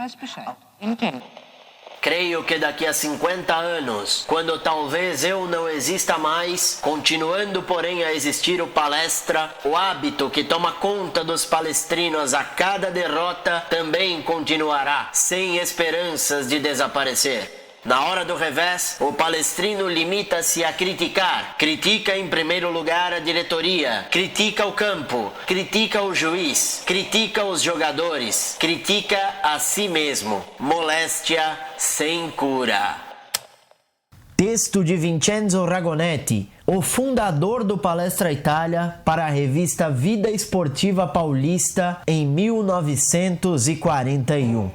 weiß Bescheid. Entendo. Creio que daqui a 50 anos, quando talvez eu não exista mais, continuando porém a existir o Palestra, o hábito que toma conta dos palestrinos a cada derrota também continuará, sem esperanças de desaparecer. Na hora do revés, o palestrino limita-se a criticar. Critica em primeiro lugar a diretoria, critica o campo, critica o juiz, critica os jogadores, critica a si mesmo. Moléstia sem cura. Texto de Vincenzo Ragonetti, o fundador do Palestra Itália, para a revista Vida Esportiva Paulista em 1941.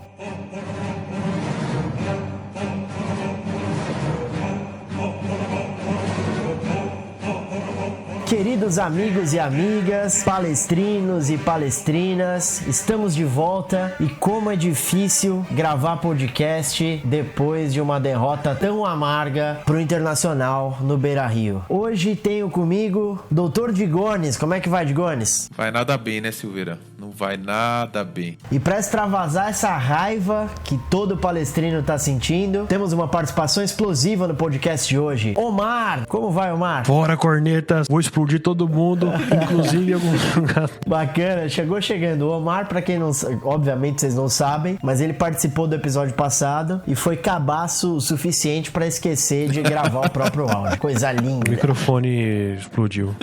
Queridos amigos e amigas, palestrinos e palestrinas, estamos de volta e como é difícil gravar podcast depois de uma derrota tão amarga pro Internacional no Beira-Rio. Hoje tenho comigo Dr. Digones. Como é que vai, Digones? Vai nada bem, né, Silveira? Não vai nada bem. E para extravasar essa raiva que todo palestrino tá sentindo, temos uma participação explosiva no podcast de hoje. Omar! Como vai, Omar? Fora, cornetas! Vou explodir todo mundo, inclusive alguns lugares. Bacana, chegando. O Omar, pra quem não sabe, obviamente vocês não sabem, mas ele participou do episódio passado e foi cabaço o suficiente pra esquecer de gravar o próprio áudio. Coisa linda. O microfone explodiu.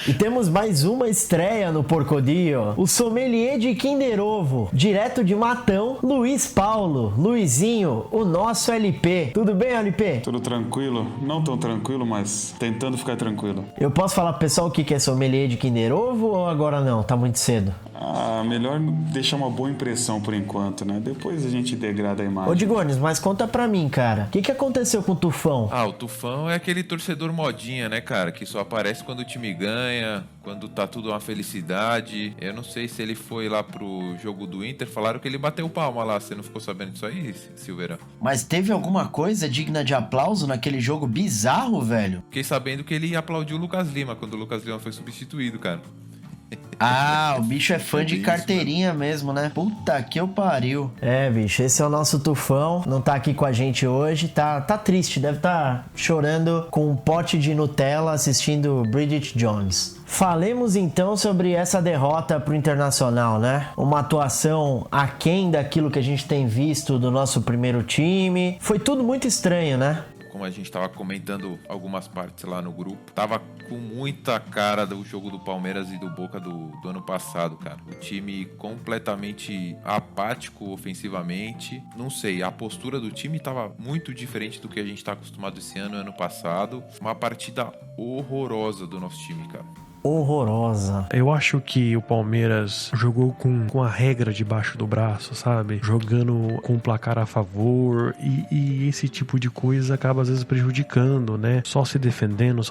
E temos mais uma estreia no Porcodio. O sommelier de Kinder Ovo, direto de Matão, Luiz Paulo. Luizinho, o nosso LP. Tudo bem, LP? Tudo tranquilo. Não tão tranquilo, mas tentando ficar tranquilo. Eu posso falar pro pessoal o que é sommelier de Kinder Ovo ou agora não? Tá muito cedo. Melhor deixar uma boa impressão por enquanto, né? Depois a gente degrada a imagem. Ô, Digones, mas conta pra mim, cara. O que aconteceu com o Tufão? O Tufão é aquele torcedor modinha, né, cara? Que só aparece quando o time ganha, quando tá tudo uma felicidade. Eu não sei se ele foi lá pro jogo do Inter. Falaram que ele bateu palma lá. Você não ficou sabendo disso aí, Silveira? Mas teve alguma coisa digna de aplauso naquele jogo bizarro, velho? Fiquei sabendo que ele aplaudiu o Lucas Lima quando o Lucas Lima foi substituído, cara. O bicho é fã de carteirinha mesmo, né? Puta que eu pariu. É, bicho, esse é o nosso Tufão. Não tá aqui com a gente hoje. Tá triste, deve tá chorando com um pote de Nutella assistindo Bridget Jones. Falemos então sobre essa derrota pro Internacional, né? Uma atuação aquém daquilo que a gente tem visto do nosso primeiro time. Foi tudo muito estranho, né? Como a gente tava comentando algumas partes lá no grupo, tava com muita cara do jogo do Palmeiras e do Boca do ano passado, cara. O time completamente apático ofensivamente. Não sei, a postura do time tava muito diferente do que a gente tá acostumado esse ano e ano passado. Uma partida horrorosa do nosso time, cara. Horrorosa. Eu acho que o Palmeiras jogou com a regra debaixo do braço, sabe? Jogando com o placar a favor e esse tipo de coisa acaba às vezes prejudicando, né? Só se defendendo,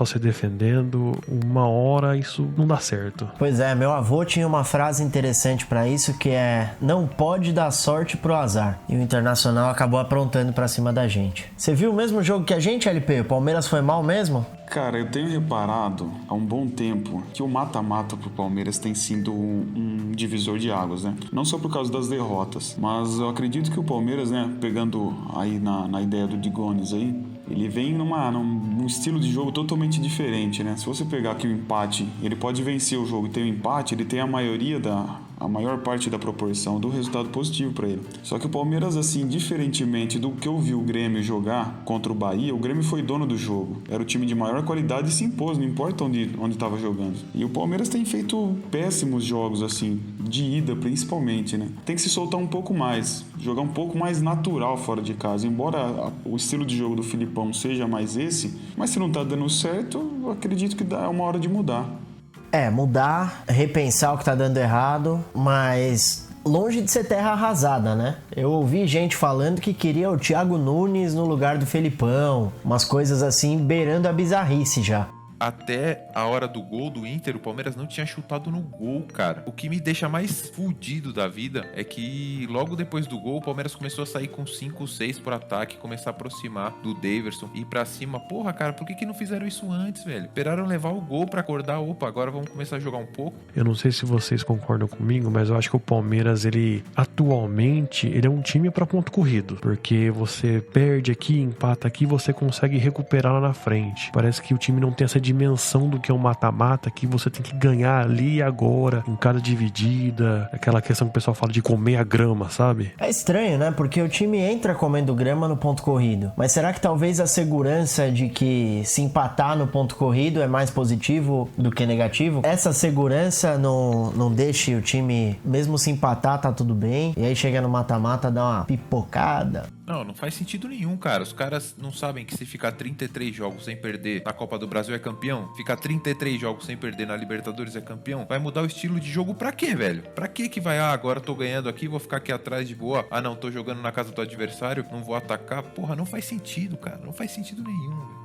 uma hora isso não dá certo. Pois é, meu avô tinha uma frase interessante pra isso que é: não pode dar sorte pro azar. E o Internacional acabou aprontando pra cima da gente. Você viu o mesmo jogo que a gente, LP? O Palmeiras foi mal mesmo? Cara, eu tenho reparado há um bom tempo que o mata-mata pro Palmeiras tem sido um divisor de águas, né? Não só por causa das derrotas, mas eu acredito que o Palmeiras, né, pegando aí na ideia do Digones aí, ele vem num estilo de jogo totalmente diferente, né? Se você pegar aqui o empate, ele pode vencer o jogo e ter um empate, ele tem a maior parte da proporção do resultado positivo para ele. Só que o Palmeiras, assim, diferentemente do que eu vi o Grêmio jogar contra o Bahia, o Grêmio foi dono do jogo. Era o time de maior qualidade e se impôs, não importa onde estava jogando. E o Palmeiras tem feito péssimos jogos, assim, de ida principalmente, né? Tem que se soltar um pouco mais, jogar um pouco mais natural fora de casa. Embora o estilo de jogo do Filipão seja mais esse, mas se não tá dando certo, eu acredito que dá uma hora de mudar. Mudar, repensar o que tá dando errado, mas longe de ser terra arrasada, né? Eu ouvi gente falando que queria o Thiago Nunes no lugar do Felipão, umas coisas assim beirando a bizarrice já. até a hora do gol do Inter, o Palmeiras não tinha chutado no gol, cara. O que me deixa mais fudido da vida é que logo depois do gol, o Palmeiras começou a sair com 5, 6 por ataque, começar a aproximar do Daverson, ir pra cima. Porra, cara, por que não fizeram isso antes, velho? Esperaram levar o gol pra acordar. Opa, agora vamos começar a jogar um pouco. Eu não sei se vocês concordam comigo, mas eu acho que o Palmeiras, ele atualmente, ele é um time pra ponto corrido, porque você perde aqui, empata aqui, você consegue recuperar lá na frente. Parece que o time não tem essa dimensão do que é um mata-mata, que você tem que ganhar ali e agora, em cada dividida, aquela questão que o pessoal fala de comer a grama, sabe? É estranho, né? Porque o time entra comendo grama no ponto corrido. Mas será que talvez a segurança de que se empatar no ponto corrido é mais positivo do que negativo? Essa segurança não deixe o time, mesmo se empatar, tá tudo bem. E aí chega no mata-mata, dá uma pipocada. Não faz sentido nenhum, cara. Os caras não sabem que se ficar 33 jogos sem perder na Copa do Brasil é campeão? Ficar 33 jogos sem perder na Libertadores é campeão? Vai mudar o estilo de jogo pra quê, velho? Pra que vai, agora tô ganhando aqui, vou ficar aqui atrás de boa. Não, tô jogando na casa do adversário, não vou atacar. Porra, não faz sentido, cara. Não faz sentido nenhum, velho.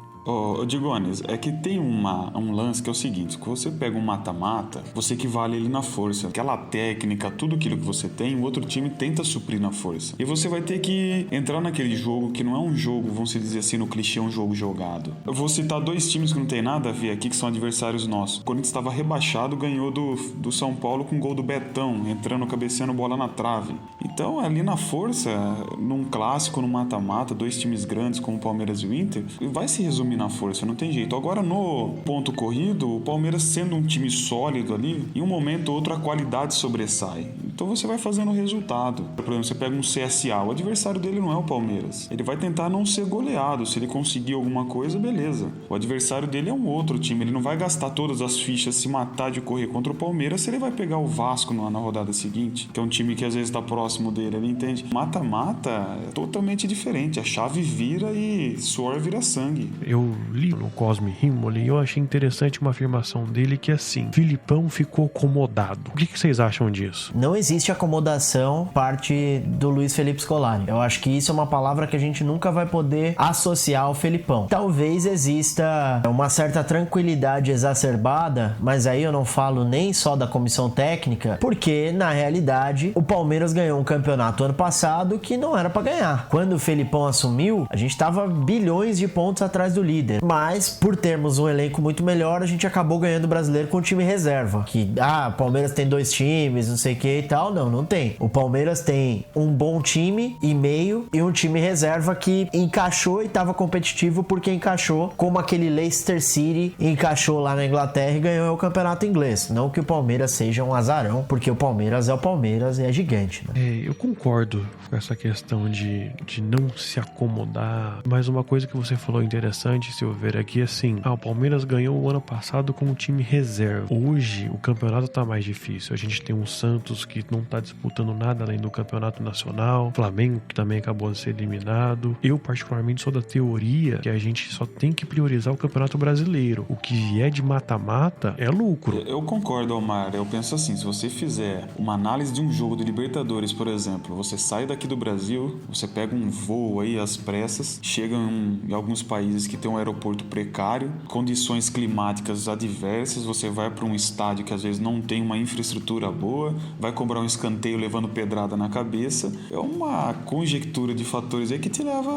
Digones, é que tem um lance que é o seguinte: quando você pega um mata-mata, você equivale ele na força. Aquela técnica, tudo aquilo que você tem, o outro time tenta suprir na força. E você vai ter que entrar naquele jogo que não é um jogo, vamos dizer assim, no clichê, um jogo jogado. Eu vou citar 2 times que não tem nada a ver aqui, que são adversários nossos. O Corinthians estava rebaixado, ganhou do São Paulo com gol do Betão, entrando, cabeceando bola na trave. Então, ali na força, num clássico, no mata-mata, 2 times grandes como o Palmeiras e o Inter, vai se resumir na força, não tem jeito. Agora, no ponto corrido, o Palmeiras sendo um time sólido ali, em um momento ou outro a qualidade sobressai. Então você vai fazendo o resultado. Por exemplo, você pega um CSA, o adversário dele não é o Palmeiras. Ele vai tentar não ser goleado. Se ele conseguir alguma coisa, beleza. O adversário dele é um outro time. Ele não vai gastar todas as fichas, se matar de correr contra o Palmeiras, se ele vai pegar o Vasco na rodada seguinte, que é um time que às vezes está próximo dele, ele entende? Mata-mata é totalmente diferente. A chave vira e suor vira sangue. Eu li no Cosme Rimoli e eu achei interessante uma afirmação dele que é assim: Filipão ficou acomodado. O que vocês acham disso? Não existe acomodação parte do Luiz Felipe Scolari. Eu acho que isso é uma palavra que a gente nunca vai poder associar ao Felipão. Talvez exista uma certa tranquilidade exacerbada, mas aí eu não falo nem só da comissão técnica, porque na realidade o Palmeiras ganhou um campeonato ano passado que não era pra ganhar. Quando o Felipão assumiu, a gente tava bilhões de pontos atrás do líder, mas por termos um elenco muito melhor, a gente acabou ganhando o brasileiro com o time reserva, que o Palmeiras tem 2 times, não sei o que e tal. Não tem. O Palmeiras tem um bom time e meio e um time reserva que encaixou e estava competitivo porque encaixou, como aquele Leicester City encaixou lá na Inglaterra e ganhou o campeonato inglês. Não que o Palmeiras seja um azarão, porque o Palmeiras é o Palmeiras e é gigante, né? Eu concordo com essa questão de não se acomodar, mas uma coisa que você falou interessante, Silveira, aqui é assim: o Palmeiras ganhou o ano passado com o time reserva. Hoje o campeonato tá mais difícil. A gente tem um Santos que não tá disputando nada além do campeonato nacional, Flamengo que também acabou de ser eliminado. Eu particularmente sou da teoria que a gente só tem que priorizar o campeonato brasileiro. O que vier de mata-mata é lucro. Eu concordo, Omar. Eu penso assim: se você fizer uma análise de um jogo de Libertadores, por exemplo, você sai daqui do Brasil, você pega um voo aí às pressas, chega em alguns países que tem um aeroporto precário, condições climáticas adversas, você vai para um estádio que às vezes não tem uma infraestrutura boa, vai cobrar um escanteio levando pedrada na cabeça. É uma conjectura de fatores aí que te leva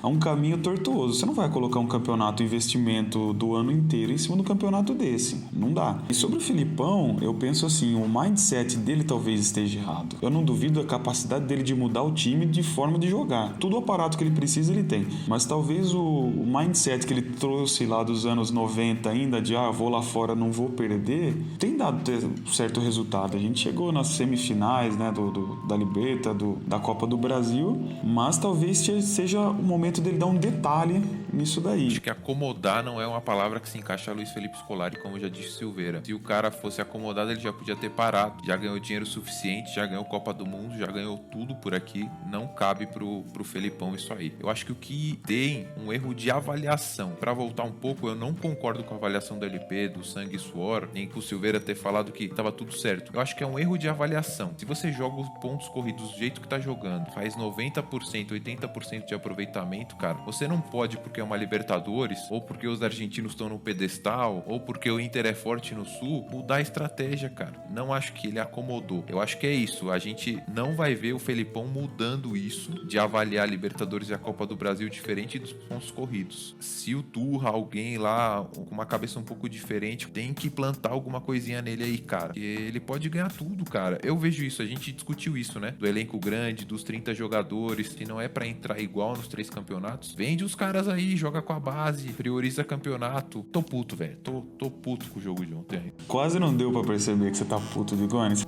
a um caminho tortuoso. Você não vai colocar um campeonato investimento do ano inteiro em cima do campeonato desse. Não dá. E sobre o Filipão, eu penso assim: o mindset dele talvez esteja errado. Eu não duvido da capacidade dele de mudar o time de forma de jogar. Tudo o aparato que ele precisa, ele tem. Mas talvez o mindset que ele trouxe lá dos anos 90 ainda, de vou lá fora, não vou perder, tem dado certo resultado. A gente chegou nas semifinais, né, da Liberta, da Copa do Brasil, mas talvez seja o momento dele dar um detalhe nisso daí. Acho que acomodar não é uma palavra que se encaixa a Luiz Felipe Scolari, como já disse Silveira. Se o cara fosse acomodado, ele já podia ter parado. Já ganhou dinheiro suficiente, já ganhou Copa do Mundo, já ganhou tudo por aqui. Não cabe pro Felipão isso aí. Eu acho que o que tem um erro de avaliação avaliação. Pra voltar um pouco, eu não concordo com a avaliação do LP, do Sangue e Suor, nem com o Silveira ter falado que tava tudo certo. Eu acho que é um erro de avaliação. Se você joga os pontos corridos do jeito que tá jogando, faz 90%, 80% de aproveitamento, cara, você não pode, porque é uma Libertadores, ou porque os argentinos estão no pedestal, ou porque o Inter é forte no Sul, mudar a estratégia, cara. Não acho que ele acomodou. Eu acho que é isso. A gente não vai ver o Felipão mudando isso, de avaliar a Libertadores e a Copa do Brasil diferente dos pontos corridos. Se o Turra, alguém lá com uma cabeça um pouco diferente, tem que plantar alguma coisinha nele aí, cara. Porque ele pode ganhar tudo, cara. Eu vejo isso, a gente discutiu isso, né? Do elenco grande, dos 30 jogadores, se não é pra entrar igual nos 3 campeonatos, vende os caras aí, joga com a base, prioriza campeonato. Tô puto, velho. Tô puto com o jogo de ontem. Quase não deu pra perceber que você tá puto, Digones.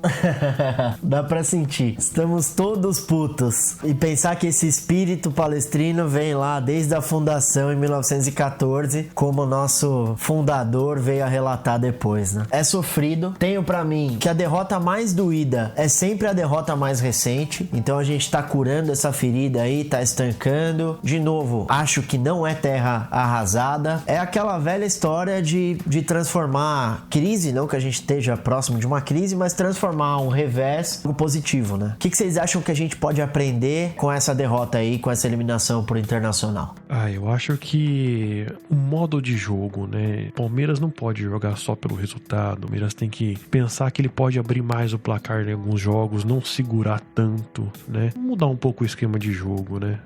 Dá pra sentir. Estamos todos putos. E pensar que esse espírito palestrino vem lá desde a fundação em 1914, como o nosso fundador veio a relatar depois, né? É sofrido. Tenho pra mim que a derrota mais doída é sempre a derrota mais recente. Então a gente tá curando essa ferida aí, tá estancando. De novo, acho que não é terra arrasada. É aquela velha história de transformar crise, não que a gente esteja próximo de uma crise, mas transformar um revés em positivo, né? O que vocês acham que a gente pode aprender com essa derrota aí, com essa eliminação pro Internacional? Eu acho que o modo de jogo, né? Palmeiras não pode jogar só pelo resultado. O Palmeiras tem que pensar que ele pode abrir mais o placar em alguns jogos, não segurar tanto, né? Mudar um pouco o esquema de jogo, né?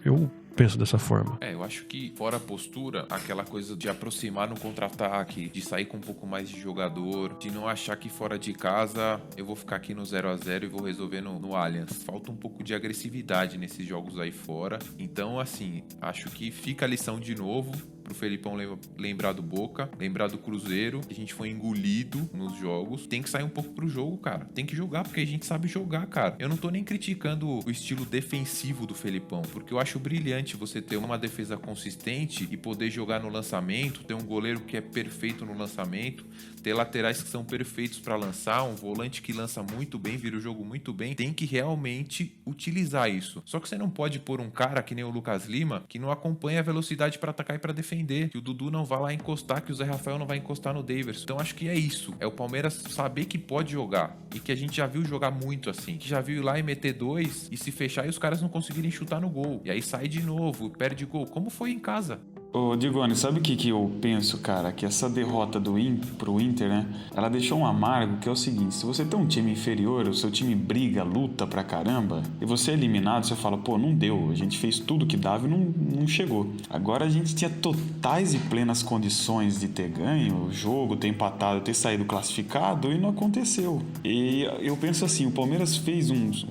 Eu penso dessa forma. Eu acho que fora a postura, aquela coisa de aproximar no contra-ataque, de sair com um pouco mais de jogador, de não achar que fora de casa eu vou ficar aqui no 0x0 e vou resolver no Allianz. Falta um pouco de agressividade nesses jogos aí fora. Então, assim, acho que fica a lição de novo pro Felipão lembrar do Boca, lembrar do Cruzeiro. A gente foi engolido nos jogos. Tem que sair um pouco pro jogo, cara. Tem que jogar, porque a gente sabe jogar, cara. Eu não tô nem criticando o estilo defensivo do Felipão, porque eu acho brilhante você ter uma defesa consistente e poder jogar no lançamento, ter um goleiro que é perfeito no lançamento, ter laterais que são perfeitos pra lançar, um volante que lança muito bem, vira o jogo muito bem. Tem que realmente utilizar isso. Só que você não pode pôr um cara que nem o Lucas Lima, que não acompanha a velocidade pra atacar e pra defender, que o Dudu não vai lá encostar, que o Zé Rafael não vai encostar no Daverson. Então acho que é isso, é o Palmeiras saber que pode jogar, e que a gente já viu jogar muito assim, que já viu ir lá e meter 2 e se fechar e os caras não conseguirem chutar no gol, e aí sai de novo, perde gol, como foi em casa. Ô, Digoni, sabe o que eu penso, cara? Que essa derrota pro Inter, né? Ela deixou um amargo, que é o seguinte: se você tem um time inferior, o seu time briga, luta pra caramba, e você é eliminado, você fala, pô, não deu, a gente fez tudo que dava e não chegou. Agora a gente tinha totais e plenas condições de ter ganho o jogo, ter empatado, ter saído classificado, e não aconteceu. E eu penso assim, o Palmeiras fez uns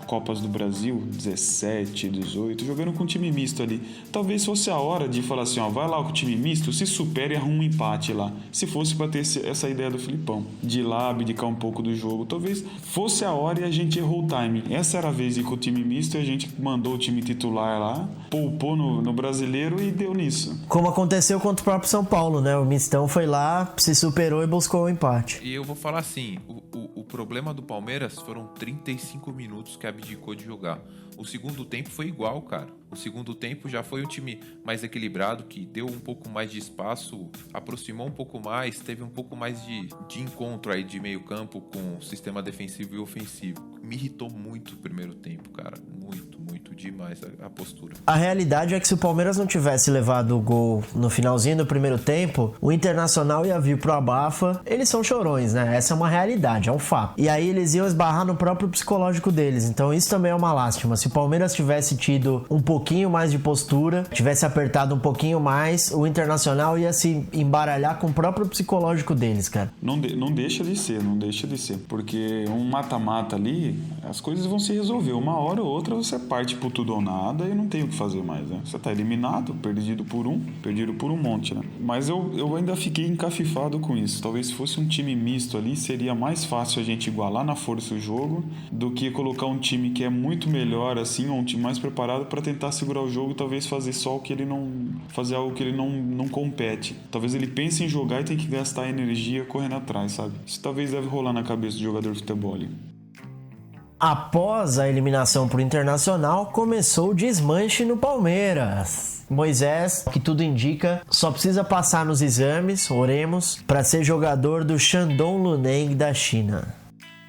Copas do Brasil, 17, 18, jogando com um time misto ali. Talvez fosse a hora de falar assim, ó, vai lá com o time misto, se supera e arruma um empate lá. Se fosse pra ter essa ideia do Filipão, de ir lá, abdicar um pouco do jogo, talvez fosse a hora e a gente errou o time. Essa era a vez de ir com o time misto e a gente mandou o time titular lá, poupou no brasileiro e deu nisso. Como aconteceu contra o próprio São Paulo, né? O Mistão foi lá, se superou e buscou o empate. E eu vou falar assim, o problema do Palmeiras foram 35 minutos que abdicou de jogar. O segundo tempo foi igual, cara. O segundo tempo já foi um time mais equilibrado, que deu um pouco mais de espaço, aproximou um pouco mais, teve um pouco mais de encontro aí de meio campo com o sistema defensivo e ofensivo. Me irritou muito o primeiro tempo, cara. Muito demais a postura. A realidade é que se o Palmeiras não tivesse levado o gol no finalzinho do primeiro tempo, o Internacional ia vir pro abafa. Eles são chorões, né? Essa é uma realidade, é um fato. E aí eles iam esbarrar no próprio psicológico deles. Então isso também é uma lástima. Se o Palmeiras tivesse tido um pouquinho mais de postura, tivesse apertado um pouquinho mais, o Internacional ia se embaralhar com o próprio psicológico deles, cara. Não deixa de ser. Porque um mata-mata ali, as coisas vão se resolver. Uma hora ou outra você parte por tudo ou nada e não tem o que fazer mais, né? Você tá eliminado, perdido por um monte, né? Mas eu ainda fiquei encafifado com isso. Talvez se fosse um time misto ali, seria mais fácil a gente igualar na força o jogo do que colocar um time que é muito melhor, assim, ou um time mais preparado para tentar segurar o jogo e talvez fazer só o que ele não... fazer algo que ele não compete. Talvez ele pense em jogar e tem que gastar energia correndo atrás, sabe? Isso talvez deve rolar na cabeça do jogador de futebol ali. Após a eliminação pro Internacional, começou o desmanche no Palmeiras. Moisés, que tudo indica, só precisa passar nos exames, oremos, para ser jogador do Shandong Luneng da China.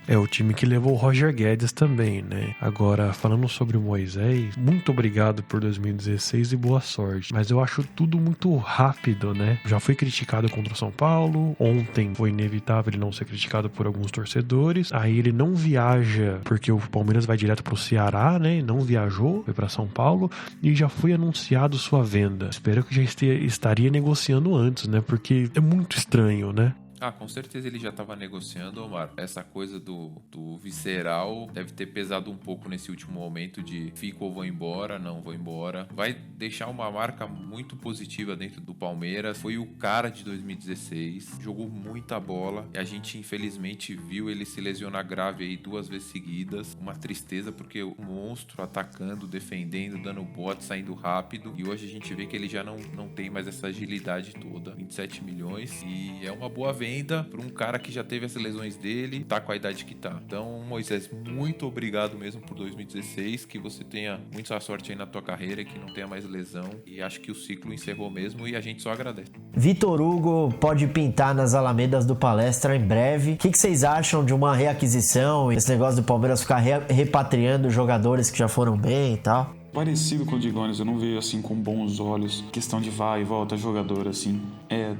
É o time que levou o Roger Guedes também, né? Agora, falando sobre o Moisés, muito obrigado por 2016 e boa sorte. Mas eu acho tudo muito rápido, né? Já foi criticado contra o São Paulo. Ontem foi inevitável ele não ser criticado por alguns torcedores. Aí ele não viaja, porque o Palmeiras vai direto pro Ceará, né? Não viajou, foi pra São Paulo. E já foi anunciado sua venda. Espero que já estaria negociando antes, né? Porque é muito estranho, né? Ah, com certeza ele já estava negociando, Omar. Essa coisa do visceral deve ter pesado um pouco nesse último momento de fico ou vou embora, não vou embora. Vai deixar uma marca muito positiva dentro do Palmeiras. Foi o cara de 2016, jogou muita bola e a gente infelizmente viu ele se lesionar grave aí 2 vezes seguidas. Uma tristeza porque o monstro atacando, defendendo, dando bote, saindo rápido. E hoje a gente vê que ele já não tem mais essa agilidade toda. 27 milhões e é uma boa venda para um cara que já teve as lesões dele, tá com a idade que tá. Então, Moisés, muito obrigado mesmo por 2016, que você tenha muita sorte aí na tua carreira e que não tenha mais lesão. E acho que o ciclo encerrou mesmo e a gente só agradece. Vitor Hugo pode pintar nas alamedas do Palestra em breve. O que vocês acham de uma reaquisição, esse negócio do Palmeiras ficar repatriando jogadores que já foram bem e tal? Parecido com o Digones, eu não vejo assim com bons olhos questão de vai e volta jogador assim.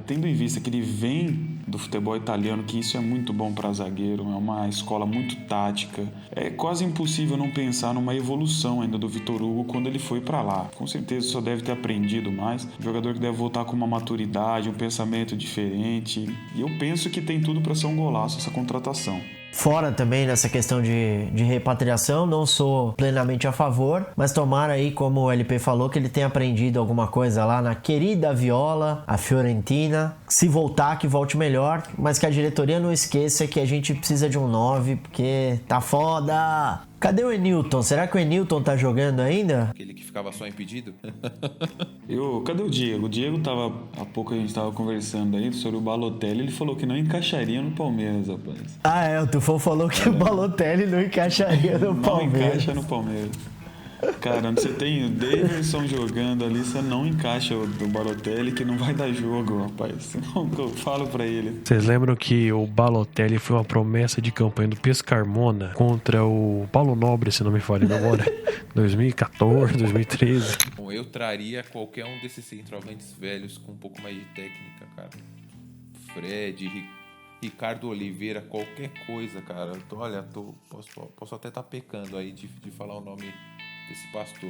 Tendo em vista que ele vem do futebol italiano, que isso é muito bom para zagueiro, é uma escola muito tática. É quase impossível não pensar numa evolução ainda do Vitor Hugo quando ele foi para lá. Com certeza só deve ter aprendido mais. Um jogador que deve voltar com uma maturidade, um pensamento diferente. E eu penso que tem tudo para ser um golaço essa contratação. Fora também nessa questão de repatriação, não sou plenamente a favor, mas tomara aí, como o LP falou, que ele tenha aprendido alguma coisa lá na querida Viola, a Fiorentina. Se voltar, que volte melhor, mas que a diretoria não esqueça que a gente precisa de um 9, porque tá foda! Cadê o Enilton? Será que o Enilton tá jogando ainda? Aquele que ficava só impedido? Cadê o Diego? O Diego tava... Há pouco a gente tava conversando aí sobre o Balotelli. Ele falou que não encaixaria no Palmeiras, rapaz. O Tufão falou que o Balotelli não encaixaria no Palmeiras. Não encaixa no Palmeiras. Cara, você tem o Davidson jogando ali, você não encaixa o do Balotelli, que não vai dar jogo, rapaz. Eu falo pra ele. Vocês lembram que o Balotelli foi uma promessa de campanha do Pescarmona contra o Paulo Nobre, se não me falha a memória, 2014, 2013. Bom, eu traria qualquer um desses centroavantes velhos com um pouco mais de técnica, cara. Fred, Ricardo Oliveira, qualquer coisa, cara. Posso até estar pecando aí de falar o nome desse pastor,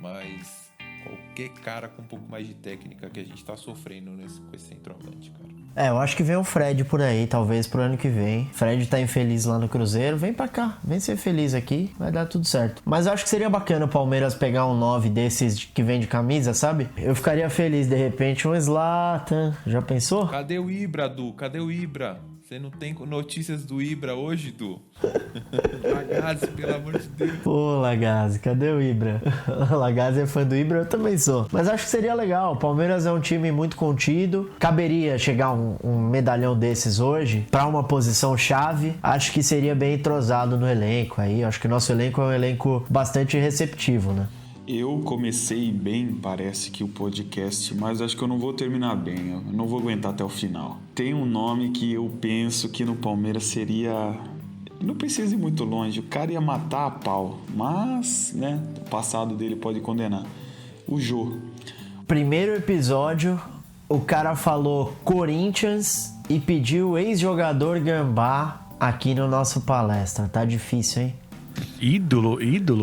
mas qualquer cara com um pouco mais de técnica, que a gente tá sofrendo com esse centroavante, cara. Eu acho que vem o Fred por aí, talvez pro ano que vem. Fred tá infeliz lá no Cruzeiro, vem pra cá, vem ser feliz aqui, vai dar tudo certo. Mas eu acho que seria bacana o Palmeiras pegar um 9 desses que vem de camisa, sabe? Eu ficaria feliz, de repente, um Zlatan, já pensou? Cadê o Ibra, Du? Cadê o Ibra? Você não tem notícias do Ibra hoje, Du? Lagazzi, pelo amor de Deus. Pô, Lagazzi, cadê o Ibra? O Lagazzi é fã do Ibra, eu também sou. Mas acho que seria legal. O Palmeiras é um time muito contido. Caberia chegar um medalhão desses hoje pra uma posição chave. Acho que seria bem entrosado no elenco aí. Acho que o nosso elenco é um elenco bastante receptivo, né? Eu comecei bem, parece que o podcast, mas acho que eu não vou terminar bem, eu não vou aguentar até o final. Tem um nome que eu penso que no Palmeiras seria... Não precisa ir muito longe, o cara ia matar a pau, mas, né, o passado dele pode condenar. O Jô. Primeiro episódio, o cara falou Corinthians e pediu ex-jogador Gambá aqui no nosso palestra. Tá difícil, hein? Ídolo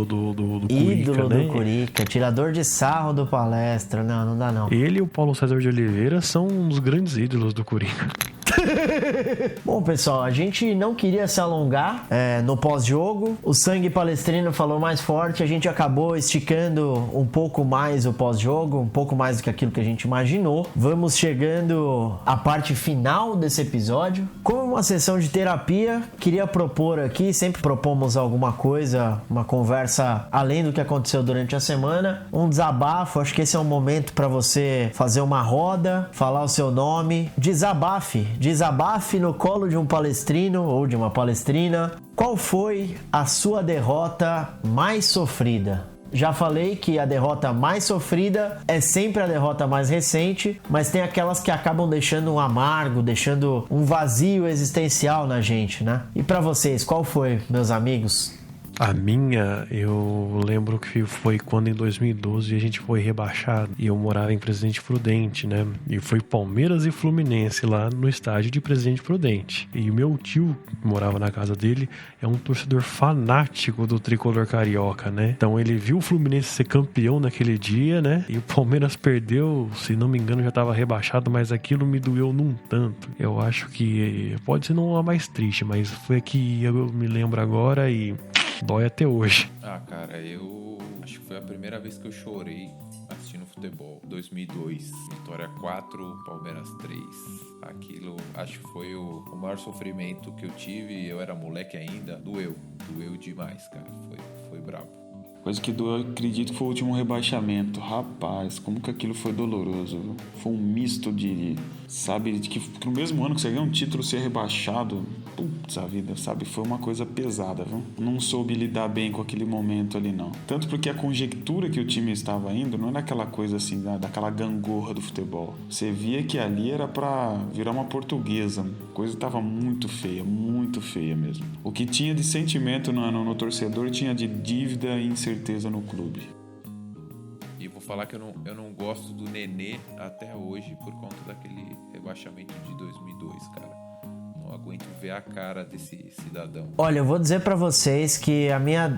do Curica, Ídolo né? do Curica, tirador de sarro do palestra. Não dá não. Ele e o Paulo César de Oliveira são um dos grandes ídolos do Curica. Bom, pessoal, a gente não queria se alongar no pós-jogo. O sangue palestrino falou mais forte. A gente acabou esticando um pouco mais o pós-jogo, um pouco mais do que aquilo que a gente imaginou. Vamos chegando à parte final desse episódio. Como uma sessão de terapia, queria propor aqui, sempre propomos alguma coisa, uma conversa além do que aconteceu durante a semana, um desabafo. Acho que esse é um momento para você fazer uma roda, falar o seu nome, desabafe no colo de um palestrino ou de uma palestrina. Qual foi a sua derrota mais sofrida? Já falei que a derrota mais sofrida é sempre a derrota mais recente, mas tem aquelas que acabam deixando um amargo, deixando um vazio existencial na gente, né? E pra vocês, qual foi, meus amigos? A minha, eu lembro que foi quando em 2012 a gente foi rebaixado e eu morava em Presidente Prudente, né? E foi Palmeiras e Fluminense lá no estádio de Presidente Prudente. E o meu tio, que morava na casa dele, é um torcedor fanático do tricolor carioca, né? Então ele viu o Fluminense ser campeão naquele dia, né? E o Palmeiras perdeu, se não me engano, já estava rebaixado, mas aquilo me doeu num tanto. Eu acho que pode ser não a mais triste, mas foi a que eu me lembro agora e dói até hoje. Cara, eu acho que foi a primeira vez que eu chorei assistindo futebol. 2002, Vitória 4, Palmeiras 3. Aquilo, acho que foi o maior sofrimento que eu tive. Eu era moleque ainda. Doeu demais, cara. Foi brabo. Coisa que eu acredito que foi o último rebaixamento. Rapaz, como que aquilo foi doloroso, viu? Foi um misto de sabe, de que no mesmo ano que você ganhou um título ser rebaixado, putz, a vida, sabe? Foi uma coisa pesada, viu? Não soube lidar bem com aquele momento ali, não. Tanto porque a conjectura que o time estava indo não era aquela coisa assim, daquela gangorra do futebol. Você via que ali era pra virar uma portuguesa. A coisa estava muito feia mesmo. O que tinha de sentimento no torcedor tinha de dívida e incerteza no clube. E vou falar que eu não gosto do Nenê até hoje por conta daquele rebaixamento de 2002, cara. Não aguento ver a cara desse cidadão. Olha, eu vou dizer pra vocês que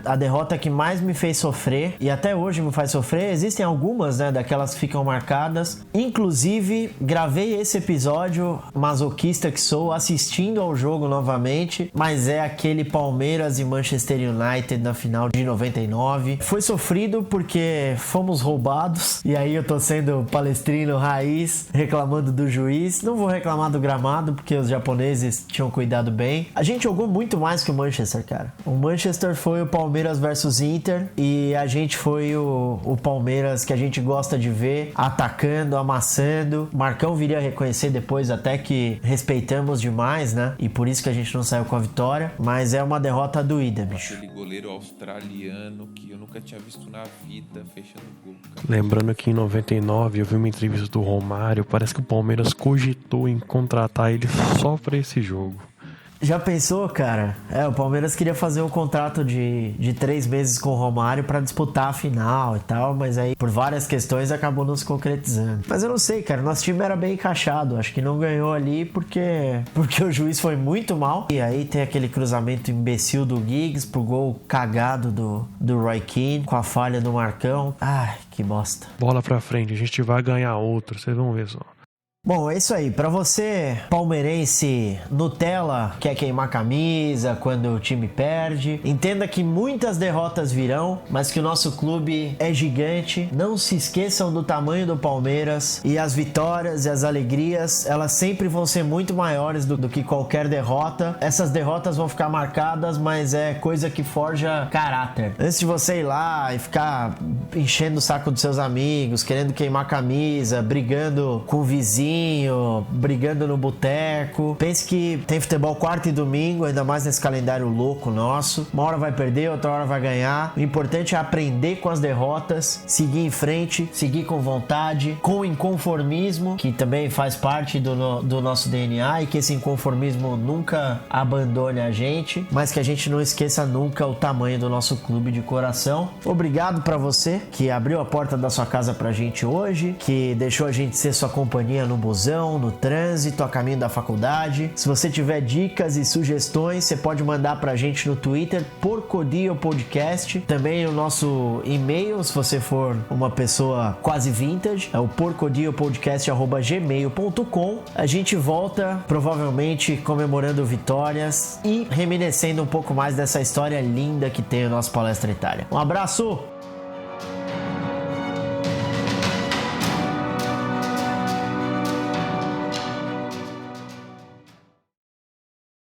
a derrota que mais me fez sofrer, e até hoje me faz sofrer, existem algumas, né, daquelas que ficam marcadas. Inclusive, gravei esse episódio, masoquista que sou, assistindo ao jogo novamente, mas é aquele Palmeiras e Manchester United na final de 99. Foi sofrido porque fomos roubados, e aí eu tô sendo palestrino raiz, reclamando do juiz. Não vou reclamar do gramado, porque os japoneses tinham cuidado bem. A gente jogou muito mais que o Manchester, cara. O Manchester foi o Palmeiras versus Inter e a gente foi o Palmeiras que a gente gosta de ver atacando, amassando. Marcão viria a reconhecer depois até que respeitamos demais, né? E por isso que a gente não saiu com a vitória. Mas é uma derrota doída, bicho. Aquele goleiro australiano que eu nunca tinha visto na vida fechando o gol, cara. Lembrando que em 99 eu vi uma entrevista do Romário, parece que o Palmeiras cogitou em contratar ele só pra esse jogo. Já pensou, cara? O Palmeiras queria fazer um contrato de 3 meses com o Romário pra disputar a final e tal, mas aí por várias questões acabou não se concretizando. Mas eu não sei, cara, nosso time era bem encaixado, acho que não ganhou ali porque o juiz foi muito mal. E aí tem aquele cruzamento imbecil do Giggs pro gol cagado do Roy Keane com a falha do Marcão. Ai, que bosta. Bola pra frente, a gente vai ganhar outro, vocês vão ver só. Bom, é isso aí. Pra você, palmeirense Nutella, quer queimar camisa quando o time perde, entenda que muitas derrotas virão, mas que o nosso clube é gigante. Não se esqueçam do tamanho do Palmeiras e as vitórias e as alegrias, elas sempre vão ser muito maiores do que qualquer derrota. Essas derrotas vão ficar marcadas, mas é coisa que forja caráter. Antes de você ir lá e ficar enchendo o saco dos seus amigos, querendo queimar camisa, brigando com o vizinho, brigando no boteco. Pense que tem futebol quarta e domingo, ainda mais nesse calendário louco nosso. Uma hora vai perder, outra hora vai ganhar. O importante é aprender com as derrotas, seguir em frente, seguir com vontade, com inconformismo, que também faz parte do nosso DNA, e que esse inconformismo nunca abandone a gente, mas que a gente não esqueça nunca o tamanho do nosso clube de coração. Obrigado pra você que abriu a porta da sua casa pra gente hoje, que deixou a gente ser sua companhia no busão, no trânsito, a caminho da faculdade. Se você tiver dicas e sugestões, você pode mandar pra gente no Twitter, Porcodio Podcast. Também o nosso e-mail, se você for uma pessoa quase vintage, é o porcodiopodcast@gmail.com. A gente volta, provavelmente comemorando vitórias e reminiscendo um pouco mais dessa história linda que tem o nosso Palestra Itália. Um abraço!